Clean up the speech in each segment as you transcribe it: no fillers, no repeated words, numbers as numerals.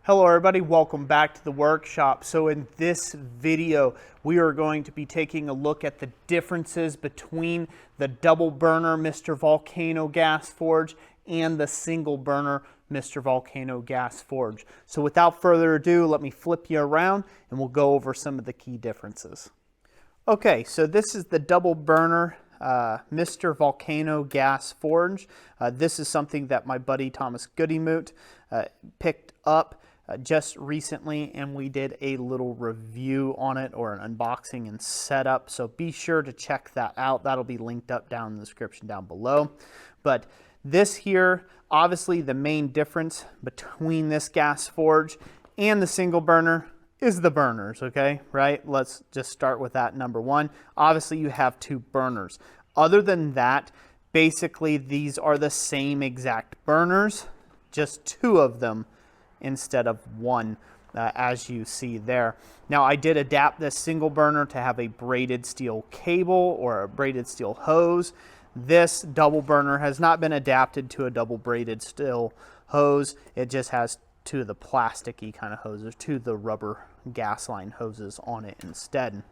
Hello everybody, welcome back to the workshop. So in this video, we are going to be taking a look at the differences between the double burner Mr. Volcano gas forge and the single burner Mr. Volcano gas forge. So without further ado, let me flip you around and we'll go over some of the key differences. Okay, so this is the double burner Mr. Volcano gas forge. This is something that my buddy Thomas Goodymoot picked up just recently, and we did a little review on it, or an unboxing and setup, so be sure to check that out. That'll be linked up down in the description down below. But this here, obviously the main difference between this gas forge and the single burner is the burners, okay, right? Let's just start with that. Number one, obviously you have two burners. Other than that, basically these are the same exact burners, just two of them instead of one, as you see there. Now I did adapt this single burner to have a braided steel cable or a braided steel hose. This double burner has not been adapted to a double braided steel hose. It just has two of the plasticky kind of hoses, two of the rubber gas line hoses on it instead.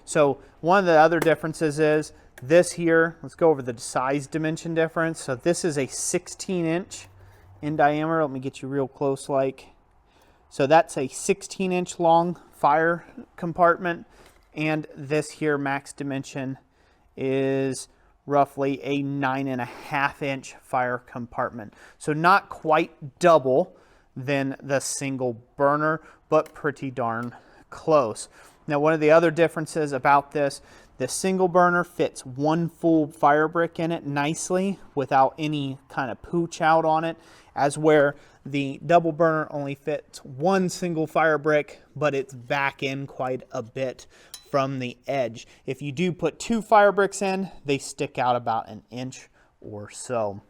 So one of the other differences is this here. Let's go over the size dimension difference. So this is a 16-inch in diameter. Let me get you real close like. So that's a 16-inch long fire compartment, and this here max dimension is roughly a 9.5-inch fire compartment. So not quite double than the single burner, but pretty darn close. Now one of the other differences about this, the single burner fits one full fire brick in it nicely without any kind of pooch out on it, as where the double burner only fits one single fire brick, but it's back in quite a bit from the edge. If you do put two fire bricks in, they stick out about an inch or so.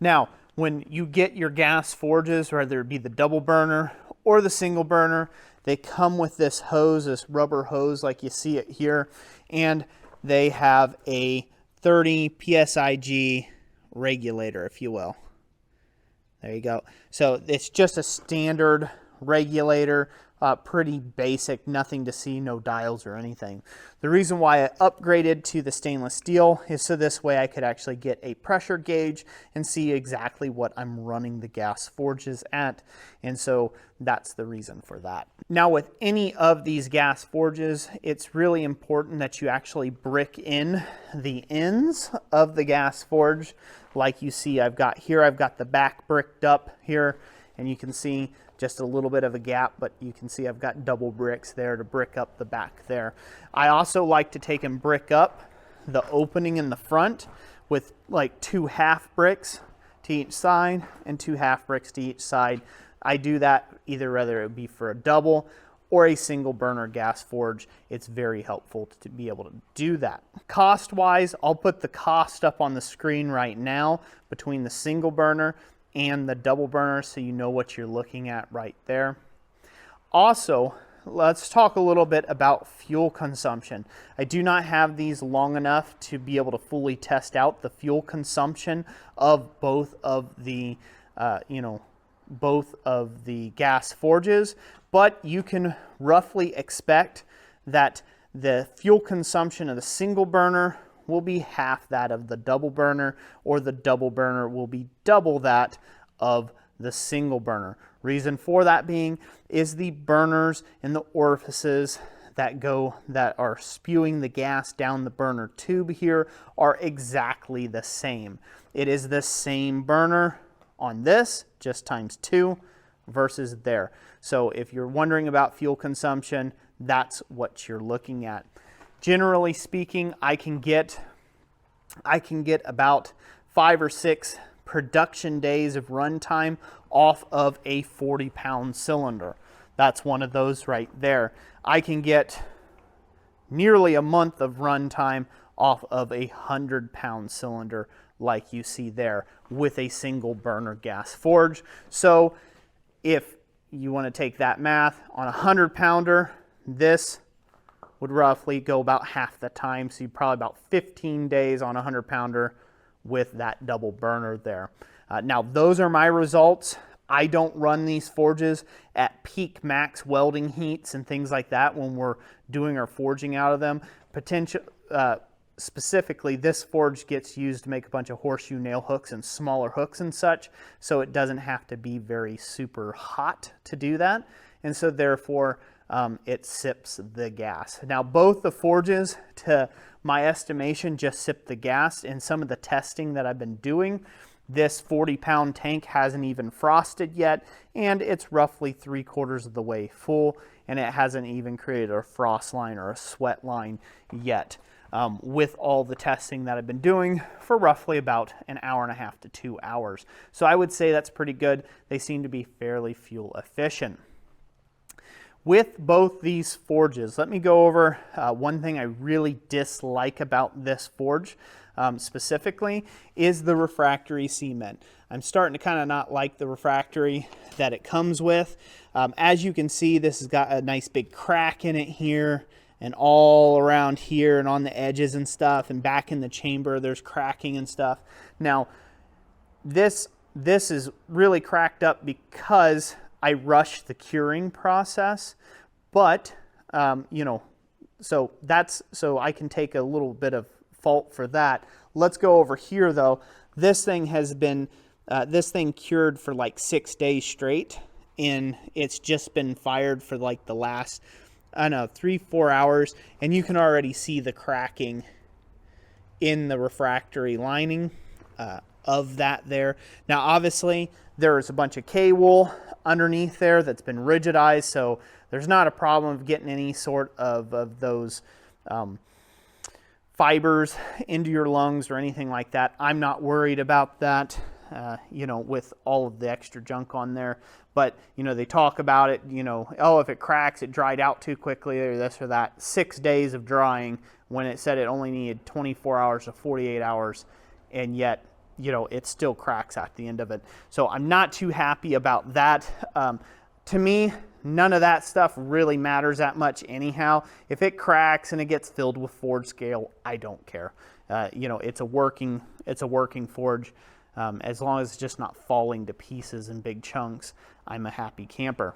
Now, when you get your gas forges, whether it be the double burner or the single burner, they come with this hose, this rubber hose like you see it here, and they have a 30 PSIG regulator, if you will. There you go. So it's just a standard regulator, pretty basic, nothing to see, no dials or anything. The reason why I upgraded to the stainless steel is so this way I could actually get a pressure gauge and see exactly what I'm running the gas forges at. And so that's the reason for that. Now with any of these gas forges, it's really important that you actually brick in the ends of the gas forge. Like you see I've got here, I've got the back bricked up here, and you can see just a little bit of a gap, but you can see I've got double bricks there to brick up the back there. I also like to take and brick up the opening in the front with like 2 half bricks to each side and 2 half bricks to each side. I do that either whether it be for a double or a single burner gas forge. It's very helpful to be able to do that. Cost wise, I'll put the cost up on the screen right now between the single burner and the double burner, so you know what you're looking at right there. Also, let's talk a little bit about fuel consumption. I do not have these long enough to be able to fully test out the fuel consumption of both of the both of the gas forges, but you can roughly expect that the fuel consumption of the single burner will be half that of the double burner, or the double burner will be double that of the single burner. Reason for that being is the burners and the orifices that are spewing the gas down the burner tube here are exactly the same. It is the same burner on this, just times 2 versus there. So if you're wondering about fuel consumption, that's what you're looking at. Generally speaking, I can get about 5 or 6 production days of runtime off of a 40-pound cylinder. That's one of those right there. I can get nearly a month of runtime off of a 100-pound cylinder like you see there with a single burner gas forge. So if you want to take that math on a 100-pounder, this would roughly go about half the time. So you probably about 15 days on a 100-pounder with that double burner there. Now those are my results. I don't run these forges at peak max welding heats and things like that when we're doing our forging out of them. Specifically, this forge gets used to make a bunch of horseshoe nail hooks and smaller hooks and such, so it doesn't have to be very super hot to do that, and so therefore it sips the gas. Now, both the forges, to my estimation, just sip the gas. In some of the testing that I've been doing, this 40-pound tank hasn't even frosted yet, and it's roughly 3/4 of the way full, and it hasn't even created a frost line or a sweat line yet. With all the testing that I've been doing for roughly about an hour and a half to 2 hours. So I would say that's pretty good. They seem to be fairly fuel efficient. With both these forges, let me go over one thing I really dislike about this forge specifically is the refractory cement. I'm starting to kind of not like the refractory that it comes with. As you can see, this has got a nice big crack in it here, and all around here and on the edges and stuff, and back in the chamber there's cracking and stuff. Now this is really cracked up because I rushed the curing process, but you know, so I can take a little bit of fault for that. Let's go over here though. This thing has been cured for like 6 days straight, and it's just been fired for like the last, I don't know, 3-4 hours, and you can already see the cracking in the refractory lining of that there. Now obviously there's a bunch of K-wool underneath there that's been rigidized, so there's not a problem of getting any sort of those fibers into your lungs or anything like that. I'm not worried about that, you know, with all of the extra junk on there. But, you know, they talk about it, you know, oh, if it cracks, it dried out too quickly or this or that. 6 days of drying when it said it only needed 24 hours to 48 hours, and yet, you know, it still cracks at the end of it. So I'm not too happy about that. To me, none of that stuff really matters that much anyhow. If it cracks and it gets filled with forge scale, I don't care. You know, it's a working forge. As long as it's just not falling to pieces in big chunks, I'm a happy camper.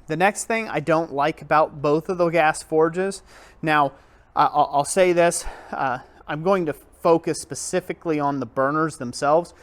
The next thing I don't like about both of the gas forges, now I'll say this, I'm going to focus specifically on the burners themselves.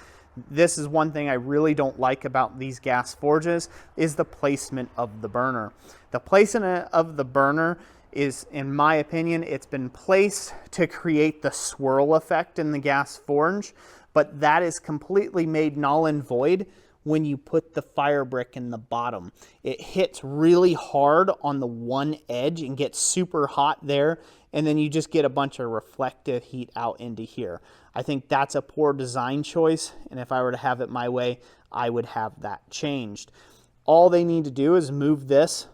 This is one thing I really don't like about these gas forges, is the placement of the burner. The placement of the burner is, in my opinion, it's been placed to create the swirl effect in the gas forge, but that is completely made null and void when you put the fire brick in the bottom. It hits really hard on the one edge and gets super hot there, and then you just get a bunch of reflective heat out into here. I think that's a poor design choice, and if I were to have it my way, I would have that changed. All they need to do is move this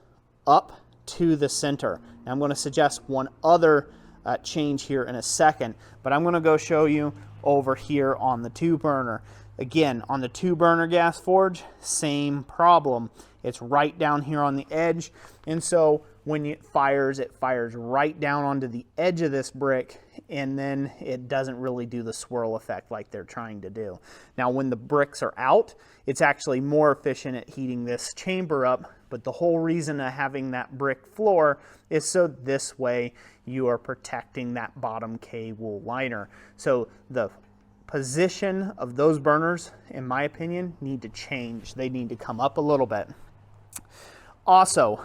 up to the center. Now I'm going to suggest one other change here in a second, but I'm going to go show you over here on the 2-burner. Again, on the 2-burner gas forge, same problem. It's right down here on the edge, and so when it fires right down onto the edge of this brick, and then it doesn't really do the swirl effect like they're trying to do. Now when the bricks are out, it's actually more efficient at heating this chamber up, but the whole reason of having that brick floor is so this way you are protecting that bottom K-wool liner. So the position of those burners, in my opinion, need to change. They need to come up a little bit. Also,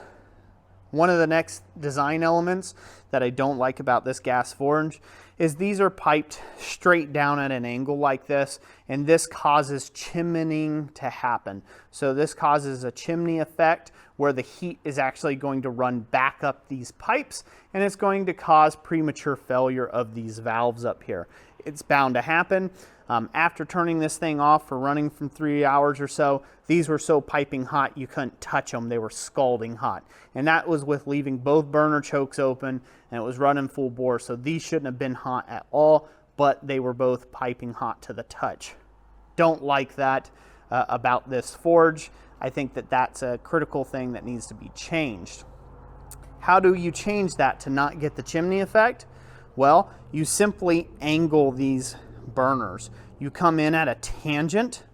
one of the next design elements that I don't like about this gas forge is these are piped straight down at an angle like this, and this causes chimneying to happen. So this causes a chimney effect where the heat is actually going to run back up these pipes, and it's going to cause premature failure of these valves up here. It's bound to happen. After turning this thing off for running from 3 hours or so, these were so piping hot you couldn't touch them. They were scalding hot. And that was with leaving both burner chokes open, and it was running full bore. So these shouldn't have been hot at all, but they were both piping hot to the touch. Don't like that about this forge. I think that that's a critical thing that needs to be changed. How do you change that to not get the chimney effect? Well, you simply angle these burners. You come in at a tangent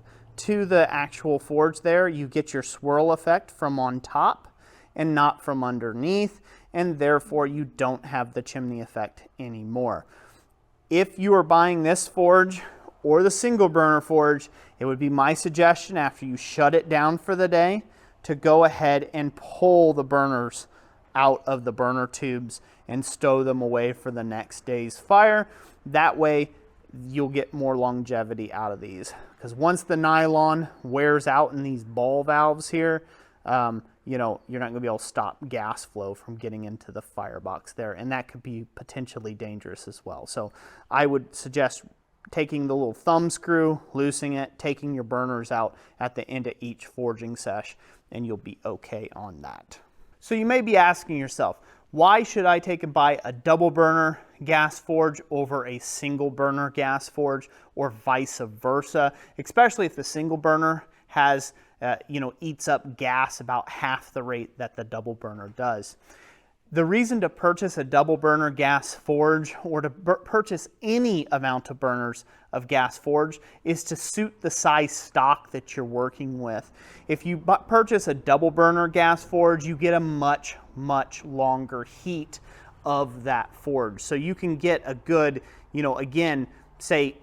to the actual forge there, you get your swirl effect from on top and not from underneath, and therefore you don't have the chimney effect anymore. If you are buying this forge or the single burner forge, it would be my suggestion after you shut it down for the day to go ahead and pull the burners out of the burner tubes and stow them away for the next day's fire. That way you'll get more longevity out of these, because once the nylon wears out in these ball valves here, you know, you're not going to be able to stop gas flow from getting into the firebox there, and that could be potentially dangerous as well. So I would suggest taking the little thumb screw, loosening it, taking your burners out at the end of each forging sesh, and you'll be okay on that. So you may be asking yourself, why should I take and buy a double burner gas forge over a single burner gas forge, or vice versa, especially if the single burner has you know, eats up gas about half the rate that the double burner does. The reason to purchase a double burner gas forge, or to purchase any amount of burners of gas forge, is to suit the size stock that you're working with. If you purchase a double burner gas forge, you get a much longer heat of that forge. So you can get a good, you know, again, say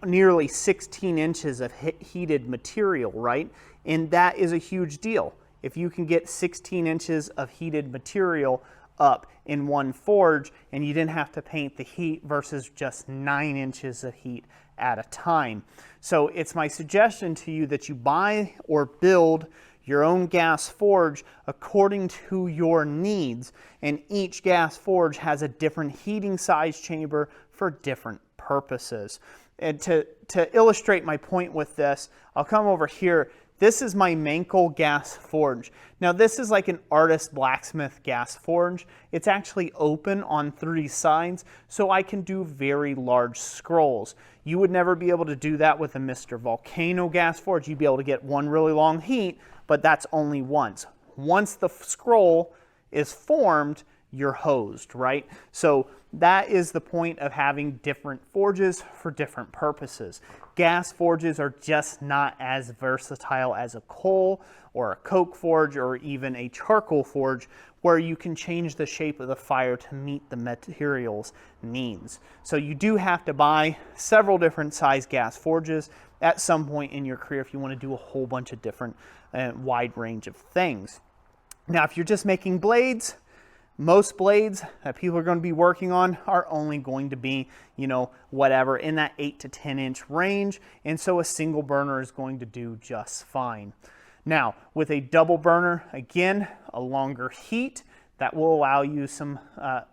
nearly 16 inches of heated material, right? And that is a huge deal. If you can get 16 inches of heated material up in one forge and you didn't have to paint the heat versus just 9 inches of heat at a time. So it's my suggestion to you that you buy or build your own gas forge according to your needs, and each gas forge has a different heating size chamber for different purposes. And to illustrate my point with this, I'll come over here. This is my Mankell gas forge. Now this is like an artist blacksmith gas forge. It's actually open on 3 sides, so I can do very large scrolls. You would never be able to do that with a Mr. Volcano gas forge. You'd be able to get one really long heat, but that's only once. Once the scroll is formed, you're hosed, right? So that is the point of having different forges for different purposes. Gas forges are just not as versatile as a coal or a coke forge or even a charcoal forge, where you can change the shape of the fire to meet the material's needs. So you do have to buy several different size gas forges at some point in your career if you want to do a whole bunch of different wide range of things. Now, if you're just making blades, most blades that people are going to be working on are only going to be, you know, whatever, in that 8 to 10 inch range. And so a single burner is going to do just fine. Now, with a double burner, again, a longer heat, that will allow you some,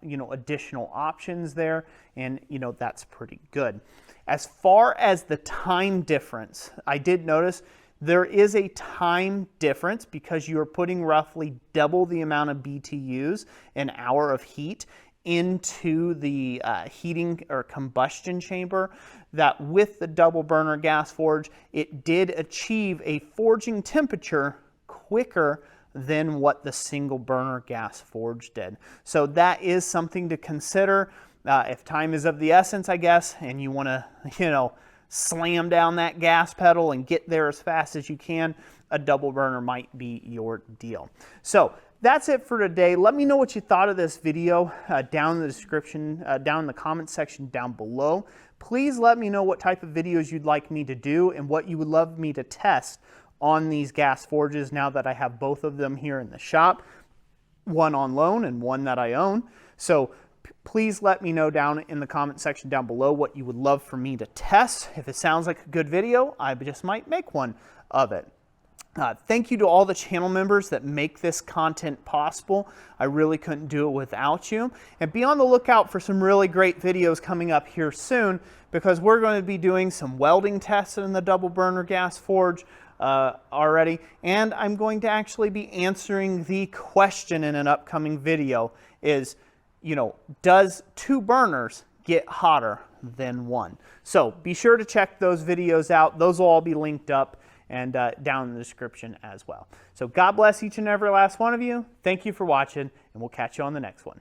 you know, additional options there. And, you know, that's pretty good. As far as the time difference, I did notice there is a time difference because you're putting roughly double the amount of BTUs, an hour of heat, into the heating or combustion chamber. That with the double burner gas forge, it did achieve a forging temperature quicker than what the single burner gas forge did. So that is something to consider if time is of the essence, I guess, and you want to, you know, slam down that gas pedal and get there as fast as you can, a double burner might be your deal. So that's it for today. Let me know what you thought of this video down in the description, down in the comment section down below. Please let me know what type of videos you'd like me to do and what you would love me to test on these gas forges now that I have both of them here in the shop, one on loan and one that I own. So please let me know down in the comment section down below what you would love for me to test. If it sounds like a good video, I just might make one of it. Thank you to all the channel members that make this content possible. I really couldn't do it without you. And be on the lookout for some really great videos coming up here soon, because we're going to be doing some welding tests in the double burner gas forge already. And I'm going to actually be answering the question in an upcoming video is, you know, does 2 burners get hotter than 1? So be sure to check those videos out. Those will all be linked up and down in the description as well. So God bless each and every last one of you. Thank you for watching, and we'll catch you on the next one.